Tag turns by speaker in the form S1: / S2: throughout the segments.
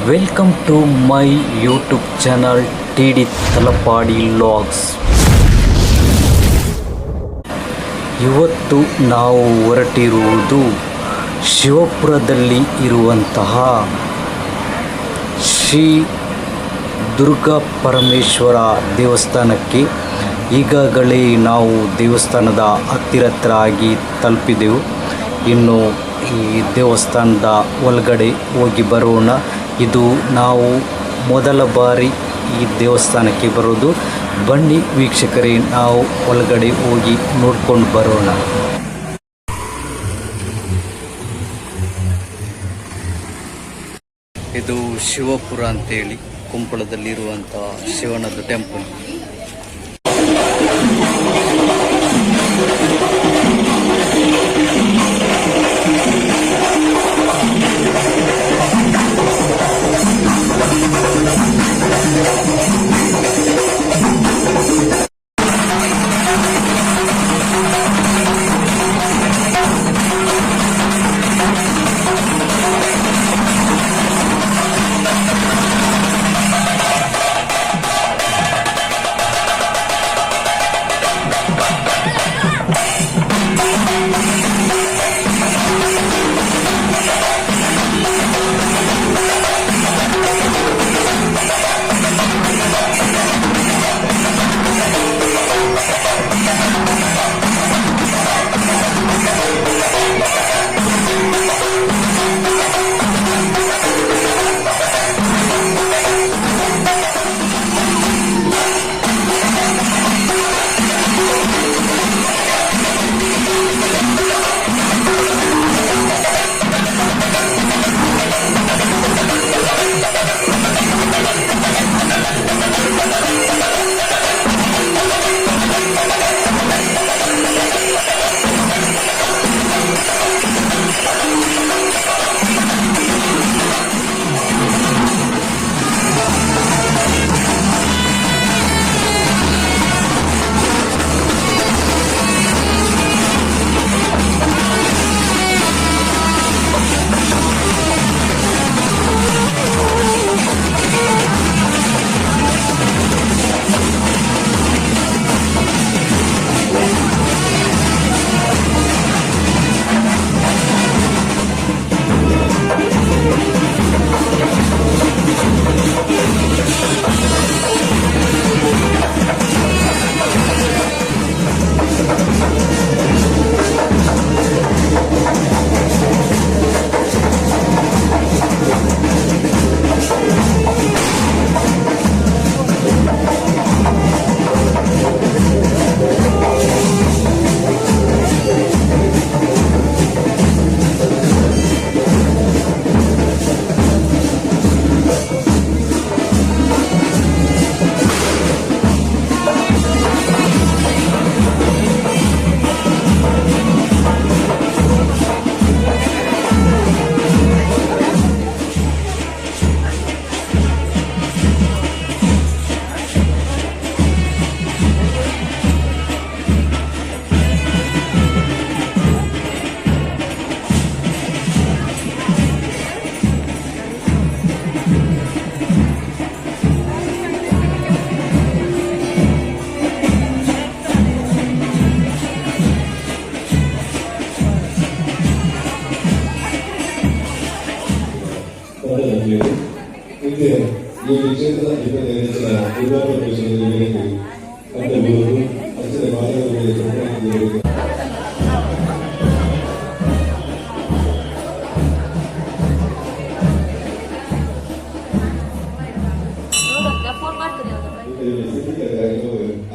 S1: Welcome to my YouTube channel TD Talapady logs. ಇವತ್ತು ನಾವು ಹೊರಟಿರುವುದು ಶಿವಪುರದಲ್ಲಿ ಇರುವಂತಹ ಶ್ರೀ ದುರ್ಗಾ ಪರಮೇಶ್ವರ ದೇವಸ್ಥಾನಕ್ಕೆ. ಈಗಾಗಲೇ ನಾವು ದೇವಸ್ಥಾನದ ಹತ್ತಿರ ಆಗಿ ತಲುಪಿದೆವು. ಇನ್ನು ಈ ದೇವಸ್ಥಾನದ ಒಳಗಡೆ ಹೋಗಿ ಬರೋಣ. ಇದು ನಾವು ಮೊದಲ ಬಾರಿ ಈ ದೇವಸ್ಥಾನಕ್ಕೆ ಬರೋದು. ಬನ್ನಿ ವೀಕ್ಷಕರೇ, ನಾವು ಒಳಗಡೆ ಹೋಗಿ ನೋಡ್ಕೊಂಡು ಬರೋಣ. ಇದು ಶಿವಪುರ ಅಂತೇಳಿ ಕುಂಪಳದಲ್ಲಿರುವಂಥ ಶಿವನದು ಟೆಂಪಲ್.
S2: ಈ ಕ್ಷೇತ್ರದ ನಿರ್ಮಿಸಿದ ದುರ್ಗಾ ಪರಮೇಶ್ವರ ದೇವರಿಗೆ ಅಡ್ಡಬಹುದು ಅಚ್ಚರಿ ಬಾಲಕರಿಗೆ ಸಂಕ್ರಾಂತಿ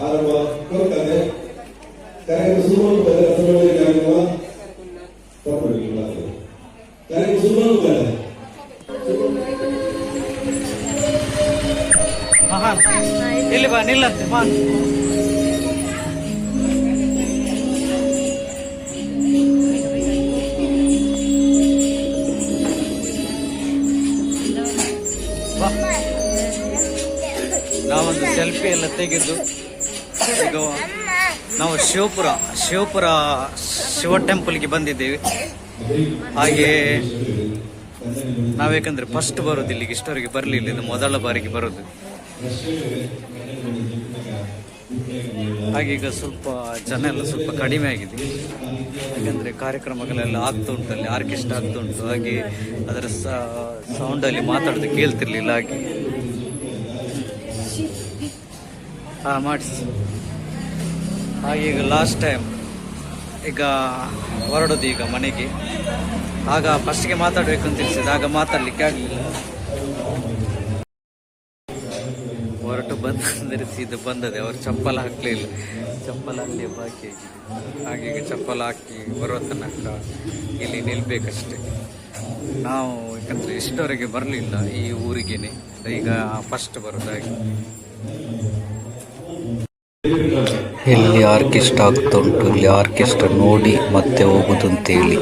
S2: ಆರಂಭ ಕೊಡ್ತಾರೆ. ಕಾರ್ಯಕ್ರಮ ಶುರುವಾಗುತ್ತದೆ. ರಸಮಂಜರಿ ಕಾರ್ಯಕ್ರಮ ತಪ್ಪಬೇಕು. ಕಾರ್ಯಕ್ರಮ ಶುರುವಾಗುತ್ತದೆ.
S1: ಇಲ್ಲಿ ಬಾ, ನಿಲ್ಲಂತೆ ಬಾ. ನಾವೊಂದು ಸೆಲ್ಫಿ ಎಲ್ಲ ತೆಗೆದು ಈಗ ನಾವು ಶಿವ ಟೆಂಪಲ್ಗೆ ಬಂದಿದ್ದೇವೆ. ಹಾಗೆ ನಾವೇಕಂದ್ರೆ ಫಸ್ಟ್ ಬರೋದು ಇಲ್ಲಿಗೆ, ಇಷ್ಟವರೆಗೆ ಬರಲಿಲ್ಲ, ಇದು ಮೊದಲ ಬಾರಿಗೆ ಬರೋದು. ಹಾಗೆ ಈಗ ಸ್ವಲ್ಪ ಜನ ಎಲ್ಲ ಸ್ವಲ್ಪ ಕಡಿಮೆ ಆಗಿದೆ, ಯಾಕಂದರೆ ಕಾರ್ಯಕ್ರಮಗಳೆಲ್ಲ ಆಗ್ತಾ ಉಂಟು, ಅಲ್ಲಿ ಆರ್ಕೆಸ್ಟ್ರಾ ಆಗ್ತಾ ಉಂಟು, ಹಾಗೆ ಅದರ ಸೌಂಡಲ್ಲಿ ಮಾತಾಡೋದು ಕೇಳ್ತಿರ್ಲಿಲ್ಲ. ಹಾಗೆ ಮಾಡಿಸಿ. ಹಾಗೆ ಈಗ ಲಾಸ್ಟ್ ಟೈಮ್ ಈಗ ಹೊರಡೋದು ಈಗ ಮನೆಗೆ. ಆಗ ಫಸ್ಟ್ಗೆ ಮಾತಾಡಬೇಕು ಅಂತ ತಿಳಿಸಿದ, ಆಗ ಮಾತಾಡಲಿಕ್ಕೆ ಆಗಲಿಲ್ಲ. ಹೊರಟು ಬಂದರೆ ಸೀದಾ ಬಂದದೆ, ಅವರು ಚಪ್ಪಲ್ ಹಾಕಲಿಲ್ಲ, ಚಪ್ಪಲ್ ಅಲ್ಲೇ ಬಾಕಿ ಆಗಿದೆ. ಹಾಗೆ ಈಗ ಚಪ್ಪಲ್ ಹಾಕಿ ಬರುವ ತನಕ ಇಲ್ಲಿ ನಿಲ್ಬೇಕಷ್ಟೆ ನಾವು, ಯಾಕಂದರೆ ಇಷ್ಟವರೆಗೆ ಬರಲಿಲ್ಲ ಈ ಊರಿಗೇನೆ, ಈಗ ಫಸ್ಟ್ ಬರೋದಾಗಿ. ಇಲ್ಲಿ ಆರ್ಕೆಸ್ಟ್ರಾ ಆಗ್ತಾ ಉಂಟು, ಇಲ್ಲಿ ಆರ್ಕೆಸ್ಟ್ರಾ ನೋಡಿ ಮತ್ತೆ ಹೋಗುದು ಅಂತೇಳಿ.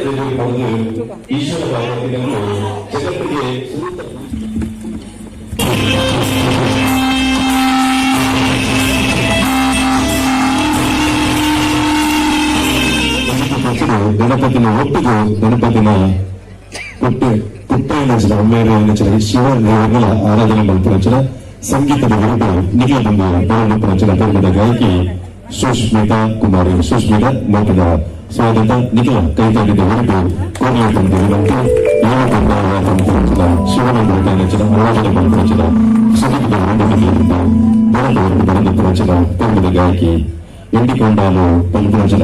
S2: ಗಣಪತಿನ ಒಟ್ಟಿಗೆ ಗಣಪತಿನ ಪುಟ್ಟಾಯನ ಅಮ್ಮೆಯ ಶಿವನ ಆರಾಧನೆ ಮಾಡ್ತಾರೆ. ಸಂಗೀತದ ಹೊರಟು ನಿಖಿಲ ಬಂದು ಬಾಳನ ಪ್ರವಚನ ಧರ್ಮದ ಗಾಯಕಿ ಸುಷ್ಮಿತಾ ಕುಮಾರಿ. ಸುಷ್ಮಿತಾ ನೋಟದ ಸ್ವಾಗತ. ನಿಖಿಲ ಕೈತಾಡಿದ ಹೊರಟು ಕೋಣೆಯ ತಂದೆ ಯಾವ ಪ್ರವಚನ ಶಿವನ ಪ್ರವಚನ ಆರಾಧನೆ ಪ್ರವಚನ ಸಂಗೀತದ ಹೊರಟು ನಿಖಿಲದಿಂದ ಬಾಳದ ಹೊರಟು ಬರೆದ ಪ್ರವಚನ ಧರ್ಮದ ಗಾಯಕಿ ಎಂಡಿಕೊಂಡಾಲು ಪ್ರವಚನ.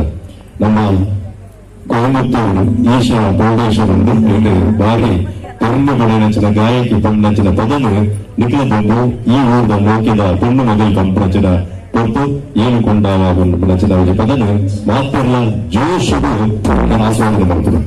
S2: ನಮ್ಮ ಕೊಯಮತ್ತೂರು ಈಶಾ ಫೌಂಡೇಶನ್ ಎಂದು ಬಾರಿ ಪೊಣ್ಣು ಬಡನಚನ ಗಾಯಕಿ ಪಣ್ಣಚನ ಪದನು ನಿಖಿಲ ಬಂದು ಈ ಊರಿನ ಮೋಕಿದ ಪೊಣ್ಣು ಮೊದಲು ಪಂಪ್ರಚನ ಕೊಟ್ಟು ಏನು ಕೊಂಡಾವಾಗೊಂಡು ಪಣಚನ ಪದನು ಮಾತ್ರಲ್ಲ ಜೋಶರು ಆಸ್ವಾದನೆ ಮಾಡ್ತಾರೆ.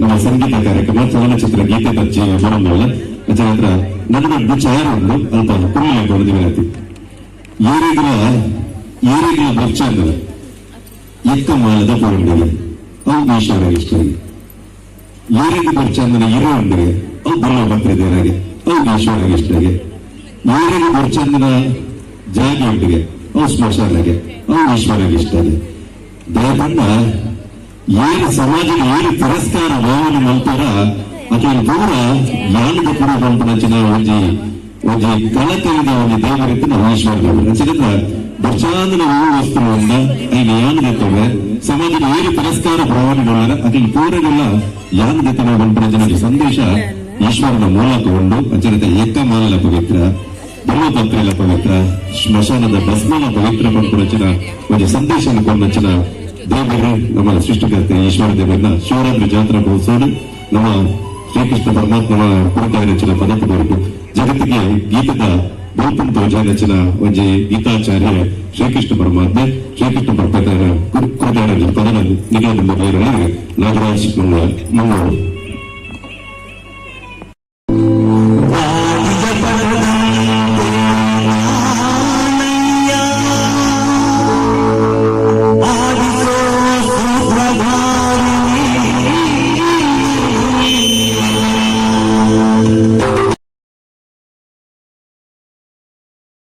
S2: ನಮ್ಮ ಸಂಗೀತ ಕಾರ್ಯಕ್ರಮ ಚಲನಚಿತ್ರ ಗೀತೆ ತಚ್ಚಿ ಬರೋಲ್ಲ ಹತ್ರ ನನ್ನ ಚಾರನ್ನು ಅಲ್ಪ ಕುರಿಯ ಬರೆದಿರತಿ ಏರಿಗಳ ಬರ್ಚಾಂದ ಎಕ್ಕ ಮಾಲದ ಪೊಂಡಿಗೆ ಅವು ಈಶ್ವರ ಇಷ್ಟರಿಗೆ ಏರಿಗೆ ಬರ್ಚಾಂದನ ಇರೋ ಉಂಡಿಗೆ ಅವು ಬಲ್ಲ ಭಕ್ತರಿದ್ದೇನೆ ಅವು ಈಶ್ವರ ಇಷ್ಟರಿಗೆ ಏರಿಗೆ ಬರ್ಚಾಂದನ ಜಾಗಿ ಉಂಟಿಗೆ ಅವು ಸ್ಮಶಾನಗೆ ಅವು ಈಶ್ವರ ಇಷ್ಟರಿಗೆ ದಯಪಂಡ ಏನು ಸಮಾಜದ ಏನು ತಿರಸ್ಕಾರ ಭಾವನೆ ಮಾಡ್ತಾರ ಅಥವಾ ದೂರ ಯಾನದ ಕೂಡ ಪಂಪನಂಚಿನ ಒಂಜಿ ಕಳಕಲಿದ ಒಂದು ದೇವರಿತ್ತು ನಾವು ಈಶ್ವರ ದೇವರು ನಚಿನ ವರ್ಷಾಂತರ ವಸ್ತುವಿಂದ ಐದು ಯಾನದೆತ್ತವೆ ಸಮಾಜದ ಏನು ತಿರಸ್ಕಾರ ಭಾವನೆ ಮಾಡಿದ್ರೆ ಅದನ್ನು ಪೂರನೆಲ್ಲ ಯಾನದೆತ್ತನ ಪಂಪನಂಚಿನ ಸಂದೇಶ ಈಶ್ವರನ ಮೂಲಕಗೊಂಡು ಅಂಚನತೆ ಏಕಮಾಲನ ಪವಿತ್ರ ಬ್ರಹ್ಮಪತ್ರೆಲ ಪವಿತ್ರ ಸ್ಮಶಾನದ ಭಸ್ಮನ ಪವಿತ್ರ ಪಂಪನಂಚಿನ ಒಂದು ಸಂದೇಶ ಕೊಂಡಂಚಿನ ದೇವರು ನಮ್ಮ ಸೃಷ್ಟಿಕರ್ತೆ ಈಶ್ವರ ದೇವರನ್ನ ಶಿವರಾತ್ರಿ ಜಾತ್ರಾ ಮಹೋತ್ಸವ ನಮ್ಮ ಶ್ರೀಕೃಷ್ಣ ಪರಮಾತ್ಮನ ಕುರಿತಾಗಿ ನೆಚ್ಚಿನ ಪದಪದವರೆಗೂ ಜಗತ್ತಿಗೆ ಗೀತದ ಬಹುಪಂ ತೋಜ ನೆಚ್ಚಿನ ಒಂಜಿ ಗೀತಾಚಾರ್ಯ ಶ್ರೀಕೃಷ್ಣ ಪರಮಾತ್ಮ ಶ್ರೀಕೃಷ್ಣ ಪರಮಾತ್ಮನ ಕುರಿತಾಗಿ ಪದನ ನಿಗಮ ನಾಗರಾಜ್ ಮಂಗಳೂರು